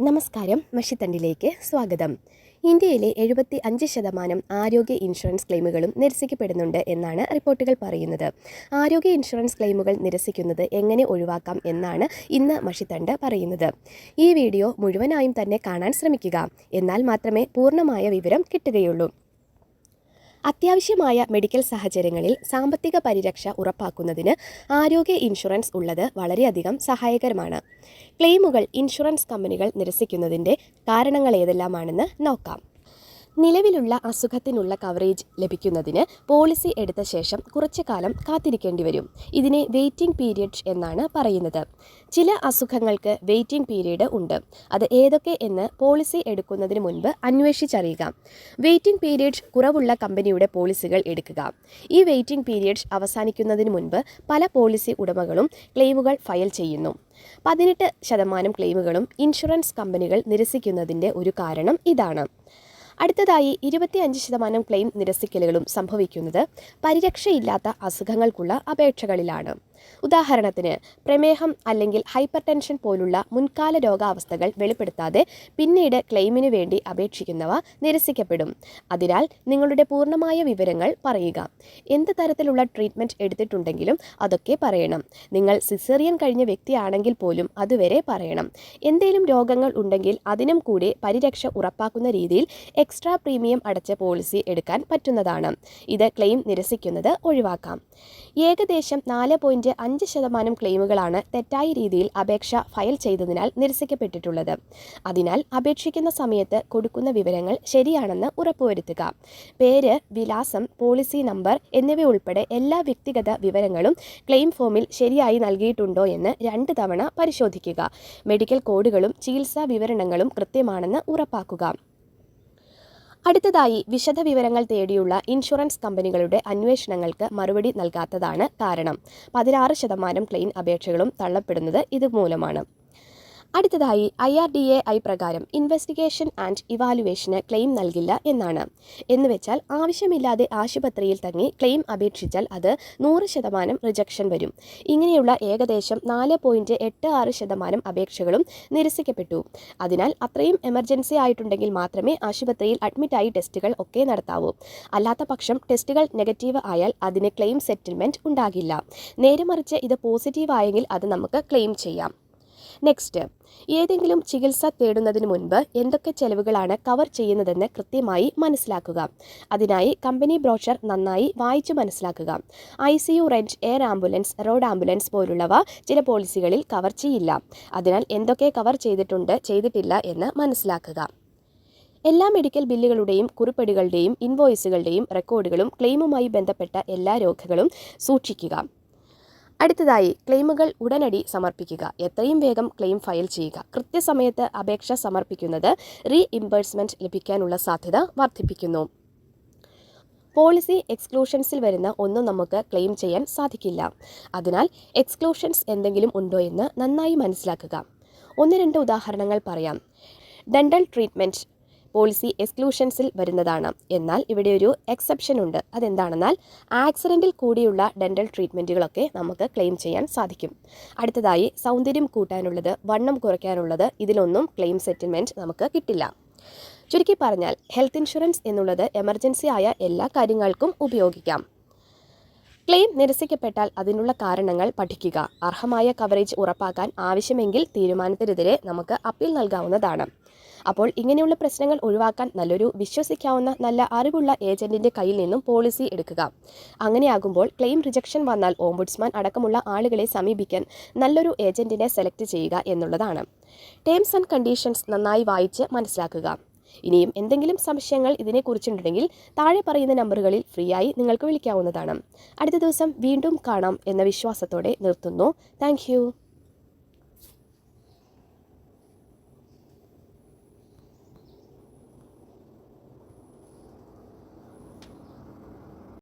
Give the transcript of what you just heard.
നമസ്കാരം, മഷിത്തണ്ടിലേക്ക് സ്വാഗതം. ഇന്ത്യയിലെ 75% ആരോഗ്യ ഇൻഷുറൻസ് ക്ലെയിമുകളും നിരസിക്കപ്പെടുന്നുണ്ട് എന്നാണ് റിപ്പോർട്ടുകൾ പറയുന്നത്. ആരോഗ്യ ഇൻഷുറൻസ് ക്ലെയിമുകൾ നിരസിക്കുന്നത് എങ്ങനെ ഒഴിവാക്കാം എന്നാണ് ഇന്ന് മഷിത്തണ്ട് പറയുന്നത്. ഈ വീഡിയോ മുഴുവനായും തന്നെ കാണാൻ ശ്രമിക്കുക, എന്നാൽ മാത്രമേ പൂർണ്ണമായ വിവരം കിട്ടുകയുള്ളൂ. അത്യാവശ്യമായ മെഡിക്കൽ സാഹചര്യങ്ങളിൽ സാമ്പത്തിക പരിരക്ഷ ഉറപ്പാക്കുന്നതിന് ആരോഗ്യ ഇൻഷുറൻസ് ഉള്ളത് വളരെയധികം സഹായകരമാണ്. ക്ലെയിമുകൾ ഇൻഷുറൻസ് കമ്പനികൾ നിരസിക്കുന്നതിൻ്റെ കാരണങ്ങൾ ഏതെല്ലാമാണെന്ന് നോക്കാം. നിലവിലുള്ള അസുഖത്തിനുള്ള കവറേജ് ലഭിക്കുന്നതിന് പോളിസി എടുത്ത ശേഷം കുറച്ചു കാലം കാത്തിരിക്കേണ്ടി വരും. ഇതിനെ വെയിറ്റിംഗ് പീരിയഡ് എന്നാണ് പറയുന്നത്. ചില അസുഖങ്ങൾക്ക് വെയിറ്റിംഗ് പീരീഡ് ഉണ്ട്. അത് ഏതൊക്കെ എന്ന് പോളിസി എടുക്കുന്നതിന് മുൻപ് അന്വേഷിച്ചറിയുക. വെയിറ്റിംഗ് പീരീഡ് കുറവുള്ള കമ്പനിയുടെ പോളിസികൾ എടുക്കുക. ഈ വെയിറ്റിംഗ് പീരിയഡ് അവസാനിക്കുന്നതിന് മുൻപ് പല പോളിസി ഉടമകളും ക്ലെയിമുകൾ ഫയൽ ചെയ്യുന്നു. 18% ക്ലെയിമുകളും ഇൻഷുറൻസ് കമ്പനികൾ നിരസിക്കുന്നതിൻ്റെ ഒരു കാരണം ഇതാണ്. അടുത്തതായി 25% ക്ലെയിം നിരസിക്കലുകളും സംഭവിക്കുന്നത് പരിരക്ഷയില്ലാത്ത അസുഖങ്ങൾക്കുള്ള അപേക്ഷകളിലാണ്. ഉദാഹരണത്തിന്, പ്രമേഹം അല്ലെങ്കിൽ ഹൈപ്പർ ടെൻഷൻ പോലുള്ള മുൻകാല രോഗാവസ്ഥകൾ വെളിപ്പെടുത്താതെ പിന്നീട് ക്ലെയിമിനു വേണ്ടി അപേക്ഷിക്കുന്നവ നിരസിക്കപ്പെടും. അതിനാൽ നിങ്ങളുടെ പൂർണ്ണമായ വിവരങ്ങൾ പറയുക. എന്ത് തരത്തിലുള്ള ട്രീറ്റ്മെൻറ്റ് എടുത്തിട്ടുണ്ടെങ്കിലും അതൊക്കെ പറയണം. നിങ്ങൾ സിസേറിയൻ കഴിഞ്ഞ വ്യക്തിയാണെങ്കിൽ പോലും അതുവരെ പറയണം. എന്തെങ്കിലും രോഗങ്ങൾ ഉണ്ടെങ്കിൽ അതിനും കൂടി പരിരക്ഷ ഉറപ്പാക്കുന്ന രീതിയിൽ എക്സ്ട്രാ പ്രീമിയം അടച്ച പോളിസി എടുക്കാൻ പറ്റുന്നതാണ്. ഇത് ക്ലെയിം നിരസിക്കുന്നത് ഒഴിവാക്കാം. ഏകദേശം 4.5% ക്ലെയിമുകളാണ് തെറ്റായ രീതിയിൽ അപേക്ഷ ഫയൽ ചെയ്തതിനാൽ നിരസിക്കപ്പെട്ടിട്ടുള്ളത്. അതിനാൽ അപേക്ഷിക്കുന്ന സമയത്ത് കൊടുക്കുന്ന വിവരങ്ങൾ ശരിയാണെന്ന് ഉറപ്പുവരുത്തുക. പേര്, വിലാസം, പോളിസി നമ്പർ എന്നിവയുൾപ്പെടെ എല്ലാ വ്യക്തിഗത വിവരങ്ങളും ക്ലെയിം ഫോമിൽ ശരിയായി നൽകിയിട്ടുണ്ടോ എന്ന് 2 തവണ പരിശോധിക്കുക. മെഡിക്കൽ കോഡുകളും ചികിത്സാ വിവരണങ്ങളും കൃത്യമാണെന്ന് ഉറപ്പാക്കുക. അടുത്തതായി, വിശദവിവരങ്ങൾ തേടിയുള്ള ഇൻഷുറൻസ് കമ്പനികളുടെ അന്വേഷണങ്ങൾക്ക് മറുപടി നൽകാത്തതാണ് കാരണം. 16% ക്ലെയിം അപേക്ഷകളും തള്ളപ്പെടുന്നത് ഇതുമൂലമാണ്. അടുത്തതായി, IRDAI പ്രകാരം ഇൻവെസ്റ്റിഗേഷൻ ആൻഡ് ഇവാലുവേഷന് ക്ലെയിം നൽകില്ല എന്നാണ്. എന്നുവെച്ചാൽ ആവശ്യമില്ലാതെ ആശുപത്രിയിൽ തങ്ങി ക്ലെയിം അപേക്ഷിച്ചാൽ അത് 100% റിജക്ഷൻ വരും. ഇങ്ങനെയുള്ള ഏകദേശം 4.86% അപേക്ഷകളും നിരസിക്കപ്പെട്ടു. അതിനാൽ അത്രയും എമർജൻസി ആയിട്ടുണ്ടെങ്കിൽ മാത്രമേ ആശുപത്രിയിൽ അഡ്മിറ്റായി ടെസ്റ്റുകൾ ഒക്കെ നടത്താവൂ. അല്ലാത്ത പക്ഷം ടെസ്റ്റുകൾ നെഗറ്റീവ് ആയാൽ അതിന് ക്ലെയിം സെറ്റിൽമെൻറ്റ് ഉണ്ടാകില്ല. നേരെ മറിച്ച് ഇത് പോസിറ്റീവ് ആയെങ്കിൽ അത് നമുക്ക് ക്ലെയിം ചെയ്യാം. നെക്സ്റ്റ്, ഏതെങ്കിലും ചികിത്സ തേടുന്നതിന് മുൻപ് എന്തൊക്കെ ചെലവുകളാണ് കവർ ചെയ്യുന്നതെന്ന് കൃത്യമായി മനസ്സിലാക്കുക. അതിനായി കമ്പനി ബ്രോഷർ നന്നായി വായിച്ചു മനസ്സിലാക്കുക. ICU rent, air ambulance, road ambulance പോലുള്ളവ ചില പോളിസികളിൽ കവർ ചെയ്യില്ല. അതിനാൽ എന്തൊക്കെ കവർ ചെയ്തിട്ടുണ്ട്, ചെയ്തിട്ടില്ല എന്ന് മനസ്സിലാക്കുക. എല്ലാ മെഡിക്കൽ ബില്ലുകളുടെയും കുറിപ്പടികളുടെയും ഇൻവോയ്സുകളുടെയും റെക്കോർഡുകളും ക്ലെയിമുമായി ബന്ധപ്പെട്ട എല്ലാ രേഖകളും സൂക്ഷിക്കുക. അടുത്തതായി, ക്ലെയിമുകൾ ഉടനടി സമർപ്പിക്കുക. എത്രയും വേഗം ക്ലെയിം ഫയൽ ചെയ്യുക. കൃത്യസമയത്ത് അപേക്ഷ സമർപ്പിക്കുന്നത് റീഇംബേഴ്സ്മെൻറ്റ് ലഭിക്കാനുള്ള സാധ്യത വർദ്ധിപ്പിക്കുന്നു. പോളിസി എക്സ്ക്ലൂഷൻസിൽ വരുന്ന ഒന്നും നമുക്ക് ക്ലെയിം ചെയ്യാൻ സാധിക്കില്ല. അതിനാൽ എക്സ്ക്ലൂഷൻസ് എന്തെങ്കിലും ഉണ്ടോ എന്ന് നന്നായി മനസ്സിലാക്കുക. 1-2 ഉദാഹരണങ്ങൾ പറയാം. ഡെൻ്റൽ ട്രീറ്റ്മെൻറ്റ് പോളിസി എക്സ്ക്ലൂഷൻസിൽ വരുന്നതാണ്. എന്നാൽ ഇവിടെ ഒരു എക്സെപ്ഷൻ ഉണ്ട്. അതെന്താണെന്നാൽ ആക്സിഡൻറ്റിൽ കൂടിയുള്ള ഡെൻ്റൽ ട്രീറ്റ്മെൻറ്റുകളൊക്കെ നമുക്ക് ക്ലെയിം ചെയ്യാൻ സാധിക്കും. അടുത്തതായി, സൗന്ദര്യം കൂട്ടാനുള്ളത്, വണ്ണം കുറയ്ക്കാനുള്ളത്, ഇതിലൊന്നും ക്ലെയിം സെറ്റിൽമെൻറ്റ് നമുക്ക് കിട്ടില്ല. ചുരുക്കി പറഞ്ഞാൽ, ഹെൽത്ത് ഇൻഷുറൻസ് എന്നുള്ളത് എമർജൻസി ആയ എല്ലാ കാര്യങ്ങൾക്കും ഉപയോഗിക്കാം. ക്ലെയിം നിരസിക്കപ്പെട്ടാൽ അതിനുള്ള കാരണങ്ങൾ പഠിക്കുക. അർഹമായ കവറേജ് ഉറപ്പാക്കാൻ ആവശ്യമെങ്കിൽ തീരുമാനത്തിനെതിരെ നമുക്ക് അപ്പീൽ നൽകാവുന്നതാണ്. അപ്പോൾ ഇങ്ങനെയുള്ള പ്രശ്നങ്ങൾ ഒഴിവാക്കാൻ നല്ലൊരു വിശ്വസിക്കാവുന്ന നല്ല അറിവുള്ള ഏജന്റിന്റെ കയ്യിൽ നിന്നും പോളിസി എടുക്കുക. അങ്ങനെയാകുമ്പോൾ ക്ലെയിം റിജക്ഷൻ വന്നാൽ ഓംബുഡ്സ്മാൻ അടക്കമുള്ള ആളുകളെ സമീപിക്കാൻ നല്ലൊരു ഏജന്റിനെ സെലക്ട് ചെയ്യുക എന്നുള്ളതാണ്. ടേംസ് ആൻഡ് കണ്ടീഷൻസ് നന്നായി വായിച്ച് മനസ്സിലാക്കുക. ഇനിയും എന്തെങ്കിലും സംശയങ്ങൾ ഇതിനെക്കുറിച്ചുണ്ടെങ്കിൽ താഴെ പറയുന്ന നമ്പറുകളിൽ ഫ്രീ ആയി നിങ്ങൾക്ക് വിളിക്കാവുന്നതാണ്. അടുത്ത ദിവസം വീണ്ടും കാണാം എന്ന വിശ്വാസത്തോടെ നിർത്തുന്നു. താങ്ക്